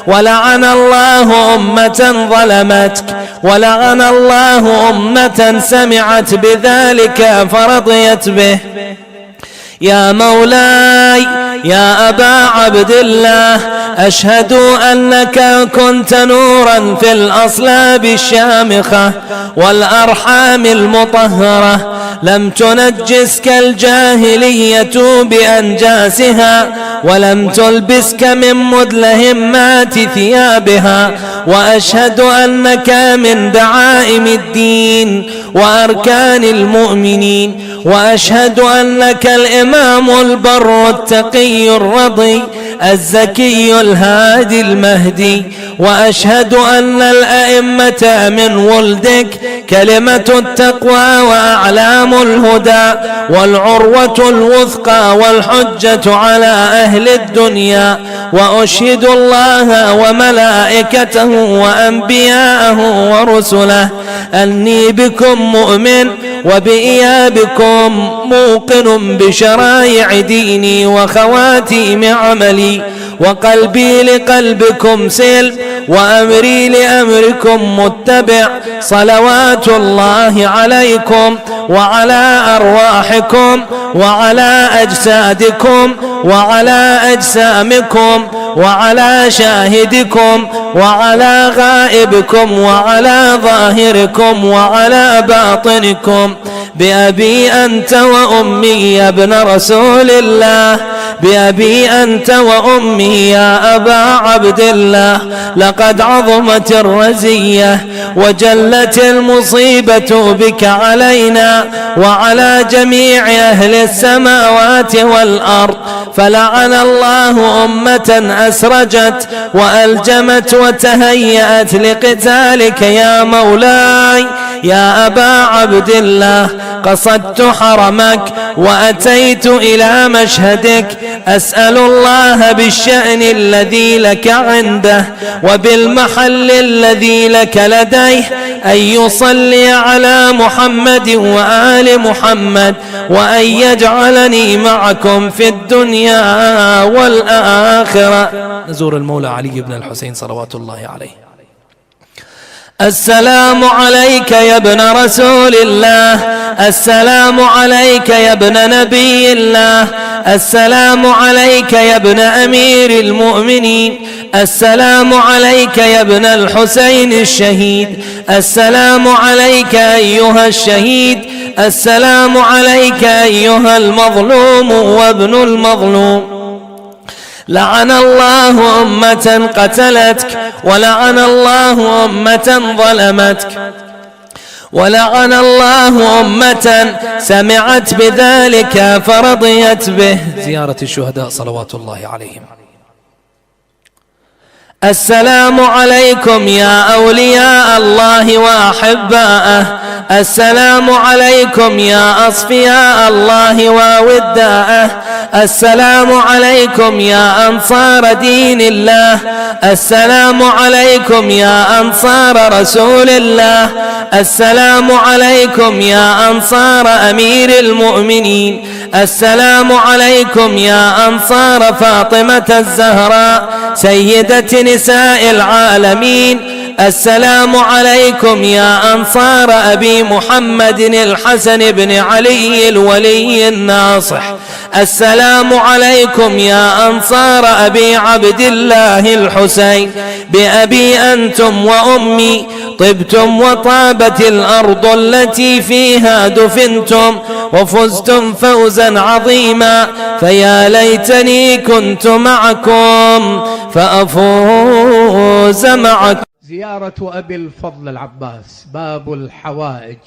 ولعن الله أمة ظلمتك، ولعن الله أمة سمعت بذلك فرضيت به. يا مولاي يا أبا عبد الله، أشهد أنك كنت نورا في الأصلاب الشامخة والأرحام المطهرة، لم تنجسك الجاهلية بأنجاسها، ولم تلبسك من مدلهمات ثيابها. وأشهد أنك من دعائم الدين وأركان المؤمنين، وأشهد أنك الإمام البر التقي الرضي الزكي الهادي المهدي. وأشهد أن الأئمة من ولدك كلمة التقوى وأعلام الهدى والعروة الوثقى والحجة على أهل الدنيا. وأشهد الله وملائكته وأنبياءه ورسله أني بكم مؤمن وبإيابكم موقن بشرائع ديني وخواتيم عملي، وقلبي لقلبكم سلم وأمري لأمركم متبع. صلوات الله عليكم وعلى أرواحكم وعلى أجسادكم وعلى أجسامكم وعلى شاهدكم وعلى غائبكم وعلى ظاهركم وعلى باطنكم. بأبي أنت وأمي يا ابن رسول الله، بأبي أنت وأمي يا أبا عبد الله، لقد عظمت الرزية وجلت المصيبة بك علينا وعلى جميع أهل السماوات والأرض. فلعن الله أمة أسرجت وألجمت وتهيأت لقتالك يا مولاي يا أبا عبد الله. قصدت حرمك وأتيت إلى مشهدك، أسأل الله بالشأن الذي لك عنده وبالمحل الذي لك لديه أن يصلي على محمد وآل محمد، وأن يجعلني معكم في الدنيا والآخرة. نزور المولى علي بن الحسين صلوات الله عليه. السلام عليك يا ابن رسول الله، السلام عليك يا ابن نبي الله، السلام عليك يا ابن أمير المؤمنين، السلام عليك يا ابن الحسين الشهيد، السلام عليك أيها الشهيد، السلام عليك أيها المظلوم وابن المظلوم. لعن الله أمة قتلتك، ولعن الله أمة ظلمتك، ولعن الله أمة سمعت بذلك فرضيت به. زيارة الشهداء صلوات الله عليهم. السلام عليكم يا أولياء الله وأحباءه، السلام عليكم يا أصفياء الله ووداءه، السلام عليكم يا أنصار دين الله، السلام عليكم يا أنصار رسول الله، السلام عليكم يا أنصار أمير المؤمنين، السلام عليكم يا أنصار فاطمة الزهراء سيدة نساء العالمين، السلام عليكم يا أنصار أبي محمد الحسن بن علي الولي الناصح، السلام عليكم يا أنصار أبي عبد الله الحسين. بأبي أنتم وأمي طبتم وطابت الأرض التي فيها دفنتم وفزتم فوزا عظيما، فيا ليتني كنت معكم فأفوز معكم. زيارة أبي الفضل العباس، باب الحوائج.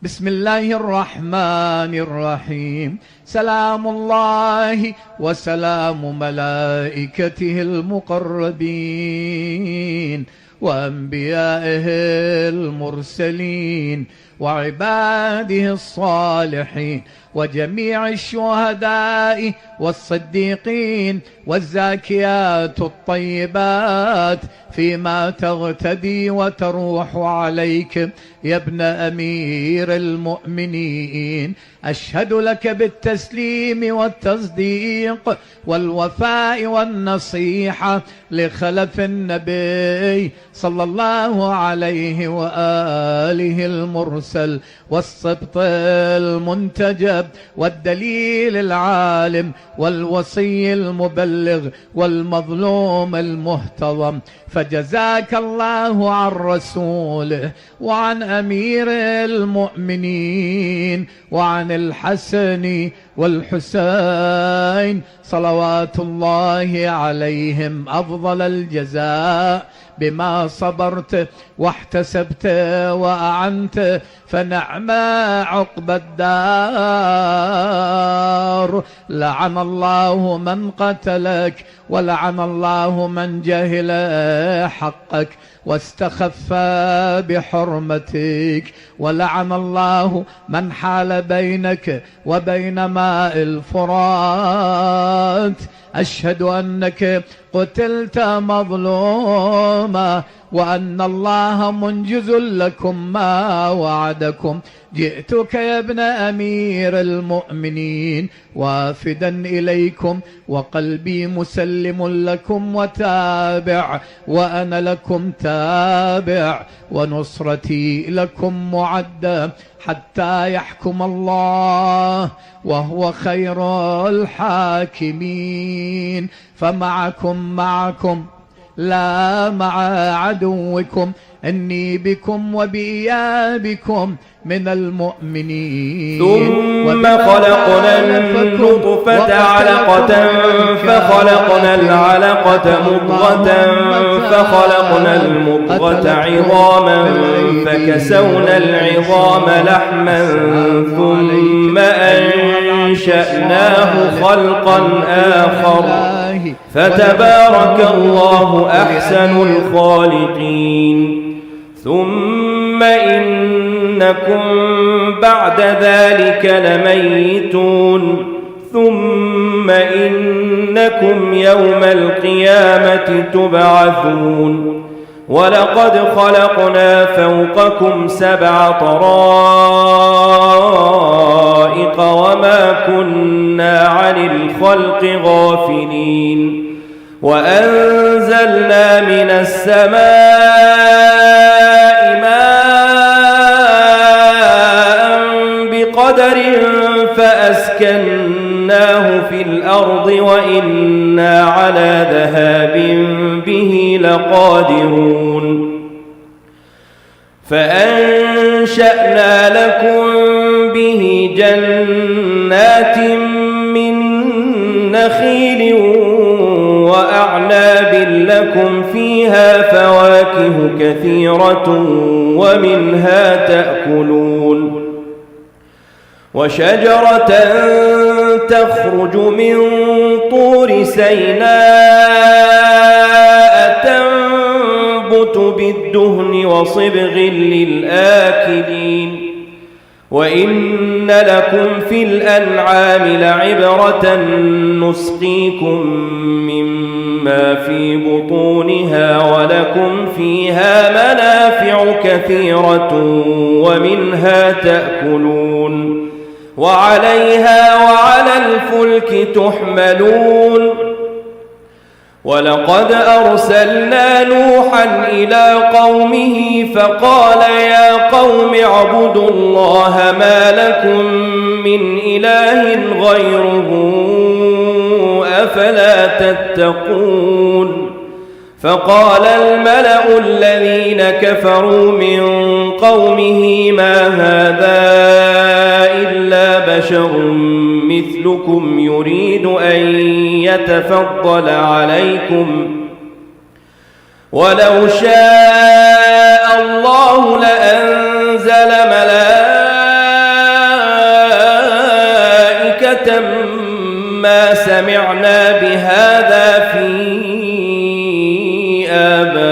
بسم الله الرحمن الرحيم. سلام الله وسلام ملائكته المقربين وأنبيائه المرسلين وعباده الصالحين وجميع الشهداء والصديقين والزاكيات الطيبات فيما تغتدي وتروح عليك يا ابن أمير المؤمنين. أشهد لك بالتسليم والتصديق والوفاء والنصيحة لخلف النبي صلى الله عليه وآله المرسل والسبط المنتجب والدليل العالم والوصي المبلغ والمظلوم المهتضم. فجزاك الله عن رسوله وعن أمير المؤمنين وعن الحسن والحسين صلوات الله عليهم أفضل الجزاء بما صبرت واحتسبت وأعنت، فنعم عقب الدار. لعن الله من قتلك ولعن الله من جهل حقك واستخف بحرمتك، ولعن الله من حال بينك وبين ماء الفرات. أشهد أنك قتلت مظلوما وأن الله منجز لكم ما وعدكم. جئتك يا ابن أمير المؤمنين وافدا إليكم وقلبي مسلم لكم وتابع، وأنا لكم تابع ونصرتي لكم معدة حتى يحكم الله وهو خير الحاكمين. فمعكم لا مع عدوكم، إني بكم وبإيابكم من المؤمنين. ثم خلقنا النطفة علقة فخلقنا العلقة مضغة فخلقنا المضغة عظاما فكسونا العظام لحما ثم أنشأناه خلقا آخر فتبارك الله أحسن الخالقين. ثم إنكم بعد ذلك لميتون ثم إنكم يوم القيامة تبعثون. ولقد خلقنا فوقكم 7 طرائق وما كنا عن الخلق غافلين. وأنزلنا من السماء ماء بقدر فأسكناه في الأرض وإنا على ذهاب به لقادرون. فأنشأنا لكم به جنات من نخيل وأعناب لكم فيها فواكه كثيرة ومنها تأكلون. وشجرة تخرج من طور سيناء تنبت بالدهن وصبغ للآكلين. وإن لكم في الأنعام لعبرة نسقيكم مما في بطونها ولكم فيها منافع كثيرة ومنها تأكلون وعليها وعلى الفلك تحملون. ولقد أرسلنا نوحا إلى قومه فقال يا قوم اعبدوا الله ما لكم من إله غيره أفلا تتقون. فقال الملأ الذين كفروا من قومه ما هذا إلا بشر مثلكم يريد أن يتفضل عليكم ولو شاء الله لأنزل ملائكة ما سمعنا بهذا في آبائنا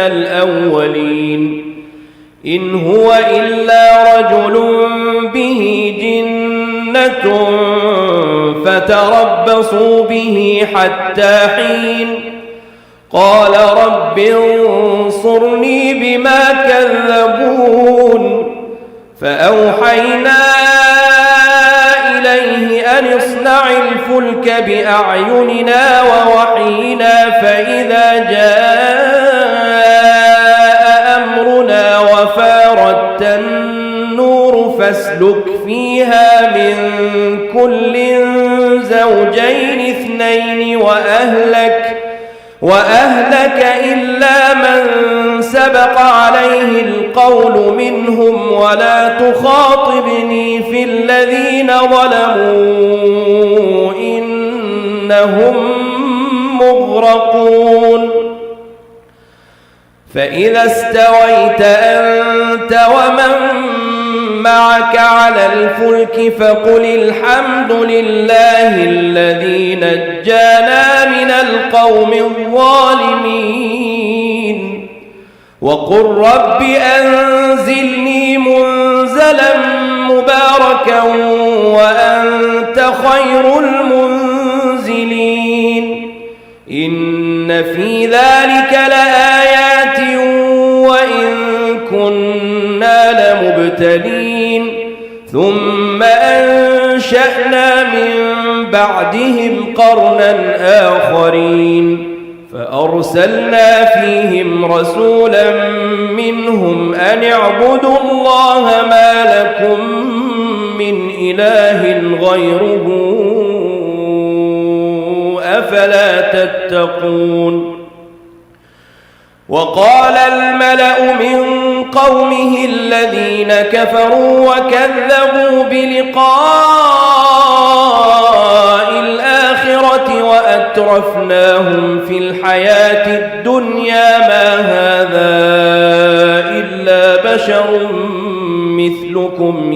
الأولين ارتبتم فتربصوا به حتى حين قال رب انصرني بما كذبون فأوحينا إليه أن اصنع الفلك بأعيننا ووحينا فإذا جاء أمرنا وفارت النور فاسلك فيها من كل زوجين اثنين وأهلك إلا من سبق عليه القول منهم ولا تخاطبني في الذين ظلموا إنهم مغرقون فإذا استويت أنت ومن معك على الفلك فقل الحمد لله الذي نجانا من القوم الظالمين وقل رب أنزلني منزلا مباركا وأنت خير المنزلين إن في ذلك لآيات وإن كنا لمبتلين ثم أنشأنا من بعدهم قرنا آخرين فأرسلنا فيهم رسولا منهم أن اعبدوا الله ما لكم من إله غيره أفلا تتقون وقال الملأ من قومه الذين كفروا وكذبوا بلقاء الآخرة وأترفناهم في الحياة الدنيا ما هذا إلا بشر مثلكم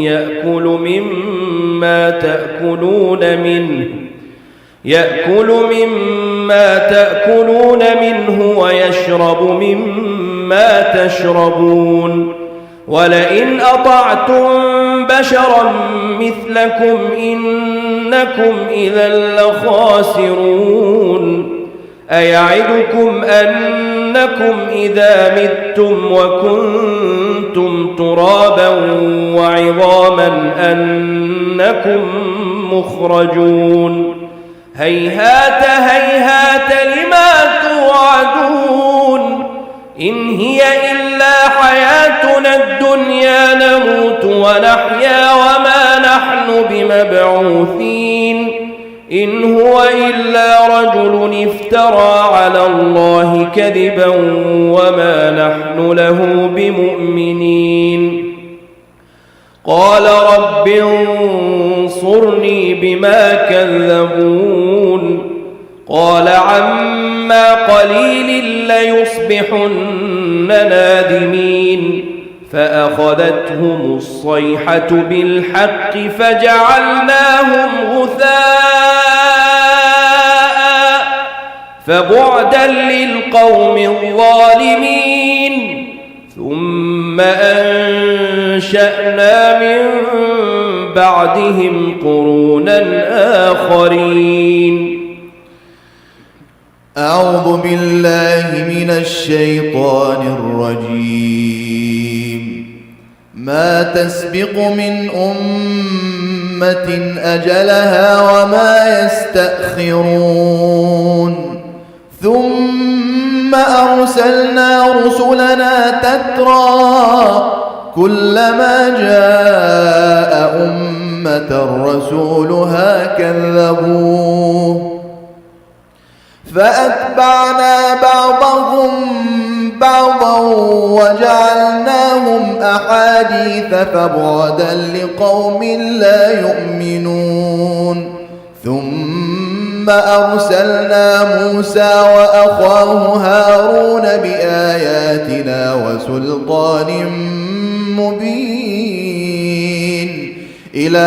يأكل مما تأكلون منه ويشرب مما تشربون ولئن أطعتم بشرا مثلكم إنكم إذا لخاسرون أيعدكم أنكم إذا متم وكنتم ترابا وعظاما أنكم مخرجون هيهات هيهات لما توعدون إن هي إلا حياتنا الدنيا نموت ونحيا وما نحن بمبعوثين إن هو إلا رجل افترى على الله كذبا وما نحن له بمؤمنين قال رب انصرني بما كذبون قال عما قليل ليصبحن نادمين فأخذتهم الصيحة بالحق فجعلناهم غثاء فبعدا للقوم الظالمين ثم أنشأنا من بعدهم قرونا آخرين أعوذ بالله من الشيطان الرجيم ما تسبق من أمة أجلها وما يستأخرون ثم أرسلنا رسلنا تترى كلما جاء أمة رسولها كذبوه فأتبعنا بعضهم بعضا وجعلناهم أحاديث فبعدا لقوم لا يؤمنون ثم أرسلنا موسى وأخاه هارون بآياتنا وسلطان مبين إلى